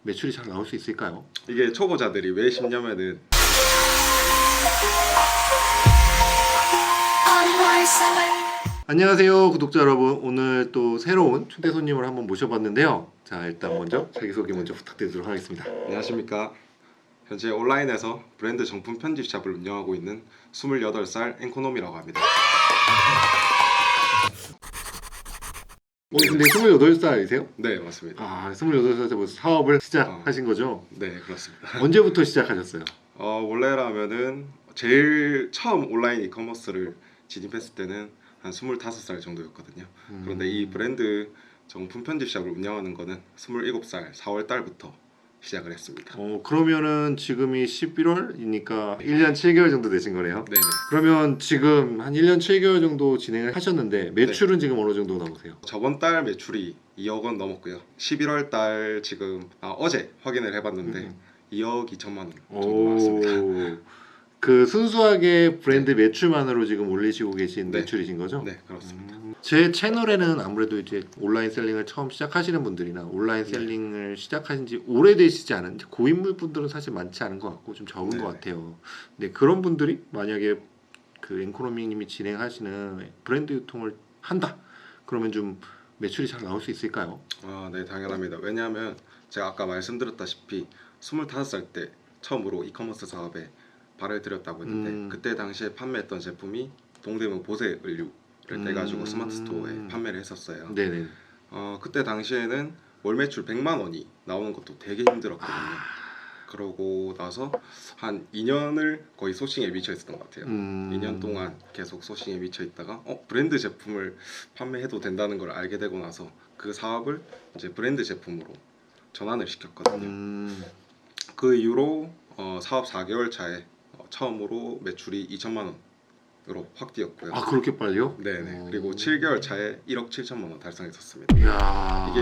매출이 잘 나올 수 있을까요? 이게 초보자들이 왜 쉽냐면은 안녕하세요 구독자 여러분, 오늘 또 새로운 초대 손님을 한번 모셔봤는데요. 자, 일단 먼저 자기소개 먼저 부탁드리도록 하겠습니다. 안녕하십니까. 현재 온라인에서 브랜드 정품 편집샵을 운영하고 있는 28살 앵코놈이라고 합니다. 근데 28살이세요? 네, 맞습니다. 아, 28살 때 벌써 사업을 시작하신 거죠? 네, 그렇습니다. 언제부터 시작하셨어요? 원래라면은 제일 처음 온라인 이커머스를 진입했을 때는 한 25살 정도였거든요. 그런데 이 브랜드 정품 편집샵을 운영하는 거는 27살 4월 달부터 시작을 했습니다. 그러면은 지금이 11월이니까 1년 7개월 정도 되신 거네요. 네. 그러면 지금 한 1년 7개월 정도 진행을 하셨는데 매출은 지금 어느 정도 나오세요? 저번 달 매출이 2억 원 넘었고요. 11월 달 지금 어제 확인을 해봤는데 2억 2천만 원 정도 나왔습니다. 그 순수하게 브랜드 매출만으로 지금 올리시고 계신 네. 매출이신 거죠? 네, 그렇습니다. 제 채널에는 아무래도 이제 온라인 셀링을 처음 시작하시는 분들이나 온라인 셀링을 시작하신 지 오래되시지 않은 고인물 분들은 사실 많지 않은 것 같고 좀 적은 것 같아요. 근데 그런 분들이 만약에 그 앵코노미님이 진행하시는 브랜드 유통을 한다, 그러면 좀 매출이 잘 나올 수 있을까요? 네, 당연합니다. 왜냐하면 제가 아까 말씀드렸다시피 25살 때 처음으로 이커머스 사업에 발을 들였다고 했는데 그때 당시에 판매했던 제품이 동대문 보세 의류를 떼가지고 스마트 스토어에 판매를 했었어요. 네네. 그때 당시에는 월 매출 100만 원이 나오는 것도 되게 힘들었거든요. 그러고 나서 한 2년을 거의 소싱에 미쳐 있었던 것 같아요. 2년 동안 계속 소싱에 미쳐 있다가 브랜드 제품을 판매해도 된다는 걸 알게 되고 나서 그 사업을 이제 브랜드 제품으로 전환을 시켰거든요. 그 이후로 사업 4개월 차에 처음으로 매출이 2천만 원으로 확 뛰었고요. 아, 그렇게 빨리요? 네네. 그리고 7개월 차에 1억 7천만 원 달성했었습니다. 이야.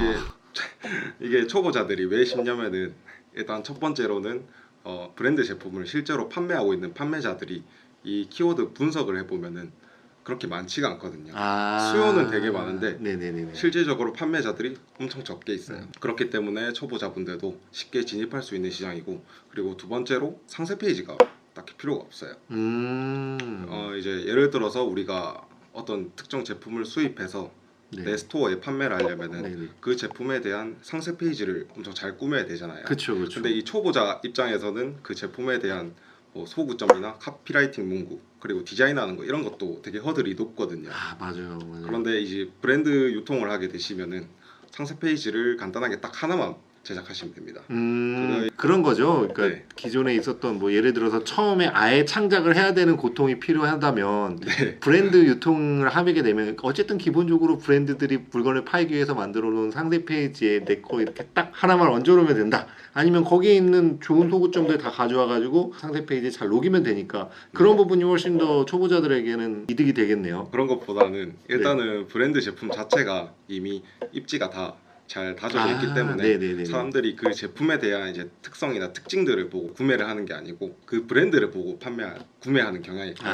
이게 초보자들이 왜 쉽냐면은 일단 첫 번째로는 브랜드 제품을 실제로 판매하고 있는 판매자들이 이 키워드 분석을 해보면은 그렇게 많지가 않거든요. 수요는 되게 많은데 네네네네. 실질적으로 판매자들이 엄청 적게 있어요. 그렇기 때문에 초보자분들도 쉽게 진입할 수 있는 시장이고, 그리고 두 번째로 상세 페이지가 딱히 필요가 없어요. 이제 예를 들어서 우리가 어떤 특정 제품을 수입해서 내 스토어에 판매를 하려면은 그 제품에 대한 상세 페이지를 엄청 잘 꾸며야 되잖아요. 그렇죠. 근데 이 초보자 입장에서는 그 제품에 대한 소구점이나 카피라이팅 문구, 그리고 디자인하는 거 이런 것도 되게 허들이 높거든요. 맞아요. 그런데 이제 브랜드 유통을 하게 되시면은 상세 페이지를 간단하게 딱 하나만 제작하시면 됩니다. 그런 거죠. 그러니까 네. 기존에 있었던 뭐 예를 들어서 처음에 아예 창작을 해야 되는 고통이 필요하다면 네. 브랜드 유통을 하게 되면 어쨌든 기본적으로 브랜드들이 물건을 팔기 위해서 만들어 놓은 상세 페이지에 내 거 이렇게 딱 하나만 얹어 놓으면 된다. 아니면 거기에 있는 좋은 소구점들 다 가져와 가지고 상세 페이지에 잘 녹이면 되니까 그런 부분이 훨씬 더 초보자들에게는 이득이 되겠네요. 그런 것보다는 일단은 브랜드 제품 자체가 이미 입지가 다 잘 다져져 있기 때문에 사람들이 그 제품에 대한 이제 특성이나 특징들을 보고 구매를 하는 게 아니고 그 브랜드를 보고 구매하는 경향이 커요.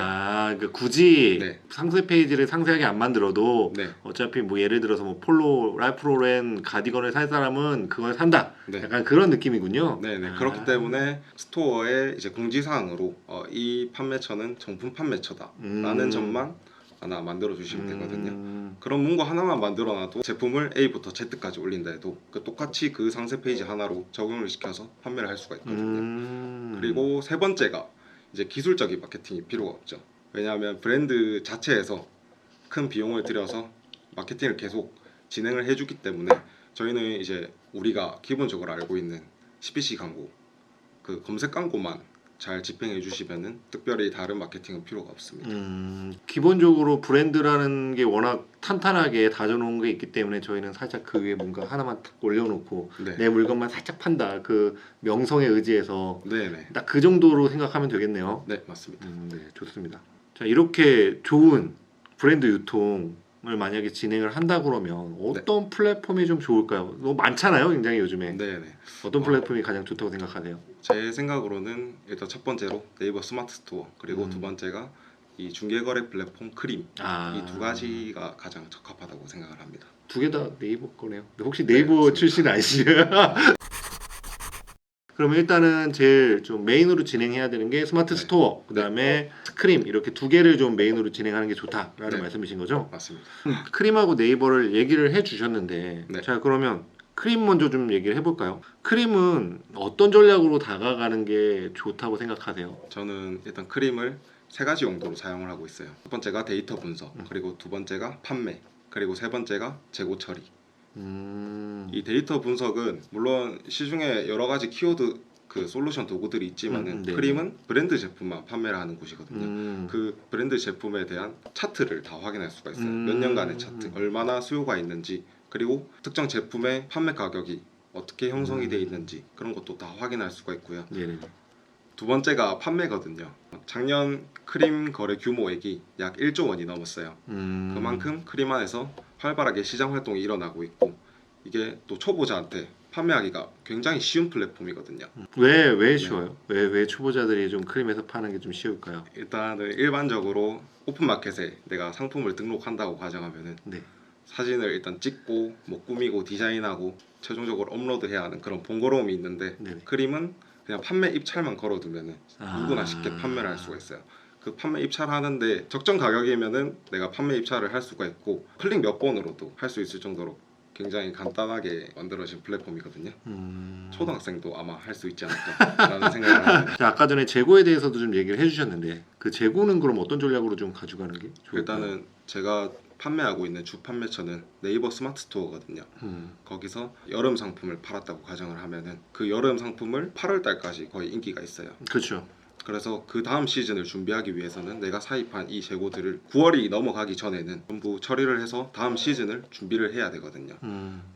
그러니까 굳이 상세 페이지를 상세하게 안 만들어도 어차피 뭐 예를 들어서 뭐 폴로 랄프 로렌 가디건을 살 사람은 그걸 산다. 약간 그런 느낌이군요. 네네. 그렇기 때문에 스토어에 이제 공지사항으로 이 판매처는 정품 판매처다라는 점만 하나 만들어 주시면 되거든요. 그런 문구 하나만 만들어 놔도 제품을 A부터 Z까지 올린다 해도 똑같이 그 상세 페이지 하나로 적용을 시켜서 판매를 할 수가 있거든요. 그리고 세 번째가 이제 기술적인 마케팅이 필요가 없죠. 왜냐하면 브랜드 자체에서 큰 비용을 들여서 마케팅을 계속 진행을 해주기 때문에 저희는 이제 우리가 기본적으로 알고 있는 CPC 광고, 그 검색 광고만 잘 집행해 주시면은 특별히 다른 마케팅은 필요가 없습니다. 기본적으로 브랜드라는 게 워낙 탄탄하게 다져놓은 게 있기 때문에 저희는 살짝 그 위에 뭔가 하나만 딱 올려놓고 내 물건만 살짝 판다, 그 명성에 의지해서 딱 그 정도로 생각하면 되겠네요. 네, 맞습니다. 네, 좋습니다. 자, 이렇게 좋은 브랜드 유통을 만약에 진행을 한다 그러면 어떤 플랫폼이 좀 좋을까요? 너무 많잖아요, 굉장히 요즘에. 어떤 플랫폼이 가장 좋다고 생각하세요? 제 생각으로는 일단 첫 번째로 네이버 스마트 스토어, 그리고 두 번째가 이 중개거래 플랫폼 크림, 이 두 가지가 가장 적합하다고 생각을 합니다. 두 개 다 네이버 거네요. 혹시 네이버 출신 아니시죠? 그러면 일단은 제일 좀 메인으로 진행해야 되는 게 스마트 네. 스토어, 그다음에 스크림 이렇게 두 개를 좀 메인으로 진행하는 게 좋다라는 네. 말씀이신 거죠? 맞습니다. 크림하고 네이버를 얘기를 해주셨는데, 네. 자 그러면 크림 먼저 좀 얘기를 해볼까요? 크림은 어떤 전략으로 다가가는 게 좋다고 생각하세요? 저는 일단 크림을 세 가지 용도로 사용을 하고 있어요. 첫 번째가 데이터 분석, 그리고 두 번째가 판매, 그리고 세 번째가 재고 처리. 이 데이터 분석은 물론 시중에 여러 가지 키워드 그 솔루션 도구들이 있지만은 네. 크림은 브랜드 제품만 판매를 하는 곳이거든요. 음. 그 브랜드 제품에 대한 차트를 다 확인할 수가 있어요. 몇 음. 년간의 차트, 얼마나 수요가 있는지, 그리고 특정 제품의 판매 가격이 어떻게 형성이 돼 있는지 그런 것도 다 확인할 수가 있고요. 네네. 두 번째가 판매거든요. 작년 크림 거래 규모액이 약 1조 원이 넘었어요. 그만큼 크림 안에서 활발하게 시장 활동이 일어나고 있고, 이게 또 초보자한테 판매하기가 굉장히 쉬운 플랫폼이거든요. 왜 쉬워요? 왜 초보자들이 좀 크림에서 파는 게 좀 쉬울까요? 일단은 일반적으로 오픈마켓에 내가 상품을 등록한다고 가정하면은 네. 사진을 일단 찍고 뭐 꾸미고 디자인하고 최종적으로 업로드해야 하는 그런 번거로움이 있는데, 네네. 크림은 그냥 판매 입찰만 걸어두면은 누구나 쉽게 판매를 할 수가 있어요. 그 판매 입찰하는데 적정 가격이면은 내가 판매 입찰을 할 수가 있고, 클릭 몇 번으로도 할 수 있을 정도로 굉장히 간단하게 만들어진 플랫폼이거든요. 초등학생도 아마 할 수 있지 않을까라는 생각을 합니다. 자, 아까 전에 재고에 대해서도 좀 얘기를 해주셨는데 그 재고는 그럼 어떤 전략으로 좀 가져가는 게 좋을까요? 일단은 제가 판매하고 있는 주 판매처는 네이버 스마트 스토어거든요. 거기서 여름 상품을 팔았다고 가정을 하면은 그 여름 상품을 8월 달까지 거의 인기가 있어요. 그렇죠. 그래서 그 다음 시즌을 준비하기 위해서는 내가 사입한 이 재고들을 9월이 넘어가기 전에는 전부 처리를 해서 다음 시즌을 준비를 해야 되거든요.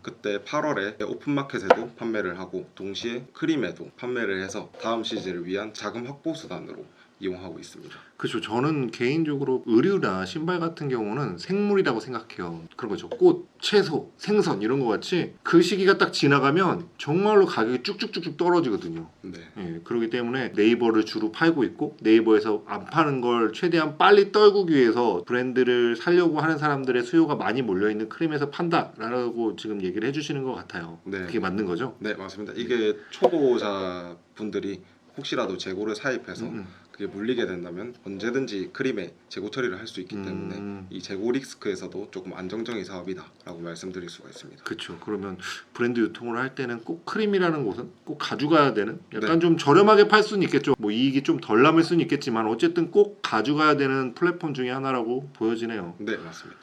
그때 8월에 오픈마켓에도 판매를 하고 동시에 크림에도 판매를 해서 다음 시즌을 위한 자금 확보 수단으로 이용하고 있습니다. 그렇죠. 저는 개인적으로 의류나 신발 같은 경우는 생물이라고 생각해요. 그런 거죠. 꽃, 채소, 생선 이런 거 같이 그 시기가 딱 지나가면 정말로 가격이 쭉쭉쭉쭉 떨어지거든요. 네. 예, 그렇기 때문에 네이버를 주로 팔고 있고, 네이버에서 안 파는 걸 최대한 빨리 떨구기 위해서 브랜드를 살려고 하는 사람들의 수요가 많이 몰려있는 크림에서 판다라고 지금 얘기를 해주시는 것 같아요. 네. 그게 맞는 거죠? 네, 맞습니다. 이게 초보자 분들이 혹시라도 재고를 사입해서 그게 물리게 된다면 언제든지 크림에 재고 처리를 할 수 있기 때문에 이 재고 리스크에서도 조금 안정적인 사업이다라고 말씀드릴 수가 있습니다. 그렇죠. 그러면 브랜드 유통을 할 때는 꼭 크림이라는 곳은 꼭 가져가야 되는, 약간 네. 좀 저렴하게 팔 수는 있겠죠. 뭐 이익이 좀 덜 남을 수는 있겠지만 어쨌든 꼭 가져가야 되는 플랫폼 중에 하나라고 보여지네요. 네, 맞습니다.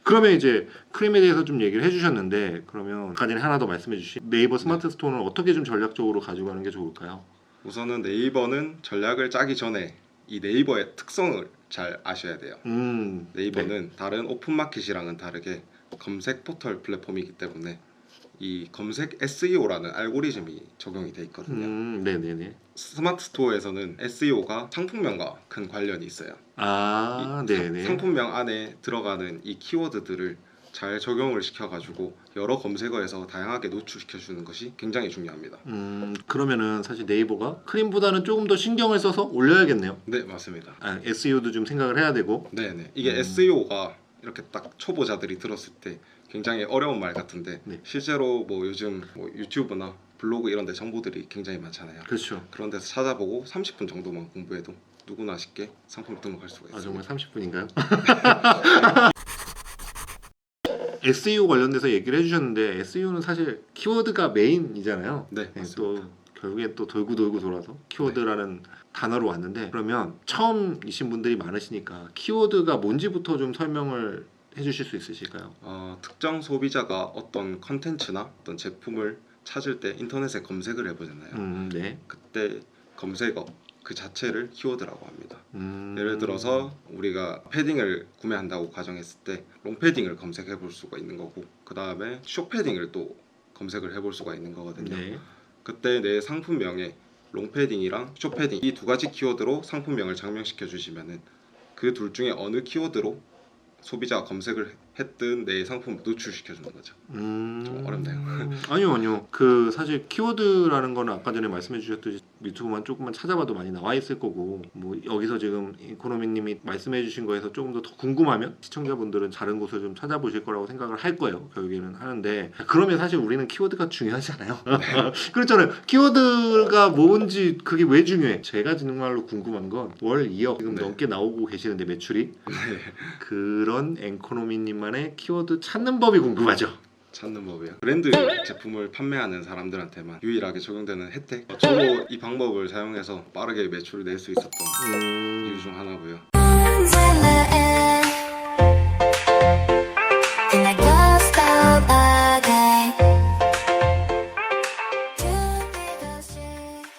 그러면 이제 크림에 대해서 좀 얘기를 해주셨는데, 그러면 아까 전에 하나 더 말씀해주신 네이버 스마트 스토어는 어떻게 좀 전략적으로 가져가는 게 좋을까요? 우선은 네이버는 전략을 짜기 전에 이 네이버의 특성을 잘 아셔야 돼요. 네이버는 다른 오픈마켓이랑은 다르게 검색 포털 플랫폼이기 때문에 이 검색 SEO라는 알고리즘이 적용이 돼 있거든요. 네네네. 스마트 스토어에서는 SEO가 상품명과 큰 관련이 있어요. 아, 네네. 상품명 안에 들어가는 이 키워드들을 잘 적용을 시켜가지고 여러 검색어에서 다양하게 노출시켜주는 것이 굉장히 중요합니다. 그러면은 사실 네이버가 크림보다는 조금 더 신경을 써서 올려야겠네요. 네, 맞습니다. SEO도 좀 생각을 해야 되고. 네네. 이게 SEO가 이렇게 딱 초보자들이 들었을 때 굉장히 어려운 말 같은데, 네. 실제로 뭐 요즘 뭐 유튜브나 블로그 이런 데 정보들이 굉장히 많잖아요. 그렇죠. 그런 데서 찾아보고 30분 정도만 공부해도 누구나 쉽게 상품을 등록할 수가 있습니다. 정말 30분인가요? SEO 관련돼서 얘기를 해주셨는데, SEO는 사실 키워드가 메인이잖아요. 네, 맞습니다. 또 결국엔 또 돌고 돌아서 키워드라는 단어로 왔는데, 그러면 처음이신 분들이 많으시니까 키워드가 뭔지부터 좀 설명을 해주실 수 있으실까요? 특정 소비자가 어떤 컨텐츠나 어떤 제품을 찾을 때 인터넷에 검색을 해보잖아요. 네. 그때 검색어 그 자체를 키워드라고 합니다. 예를 들어서 우리가 패딩을 구매한다고 가정했을 때 롱패딩을 검색해 볼 수가 있는 거고, 그 다음에 숏패딩을 또 검색을 해볼 수가 있는 거거든요. 네. 그때 내 상품명에 롱패딩이랑 숏패딩 이 두 가지 키워드로 상품명을 장명시켜 주시면은 그 둘 중에 어느 키워드로 소비자가 검색을 했든 내 상품을 노출시켜주는 거죠. 좀 어렵네요. 아니요. 그 사실 키워드라는 거는 아까 전에 말씀해 주셨듯이 유튜브만 조금만 찾아봐도 많이 나와 있을 거고, 뭐 여기서 지금 이코노미님이 말씀해 주신 거에서 조금 더 궁금하면 시청자분들은 다른 곳을 좀 찾아보실 거라고 생각을 할 거예요. 결국에는 하는데, 그러면 사실 우리는 키워드가 중요하지 않아요. 그렇잖아요. 키워드가 뭔지 그게 왜 중요해? 제가 정말로 궁금한 건 월 2억 지금 네. 넘게 나오고 계시는데 매출이 그런 앵코노미님만의 키워드 찾는 법이 궁금하죠. 찾는 법이요. 브랜드 제품을 판매하는 사람들한테만 유일하게 적용되는 혜택. 저도 이 방법을 사용해서 빠르게 매출을 낼 수 있었던 이유 중 하나고요.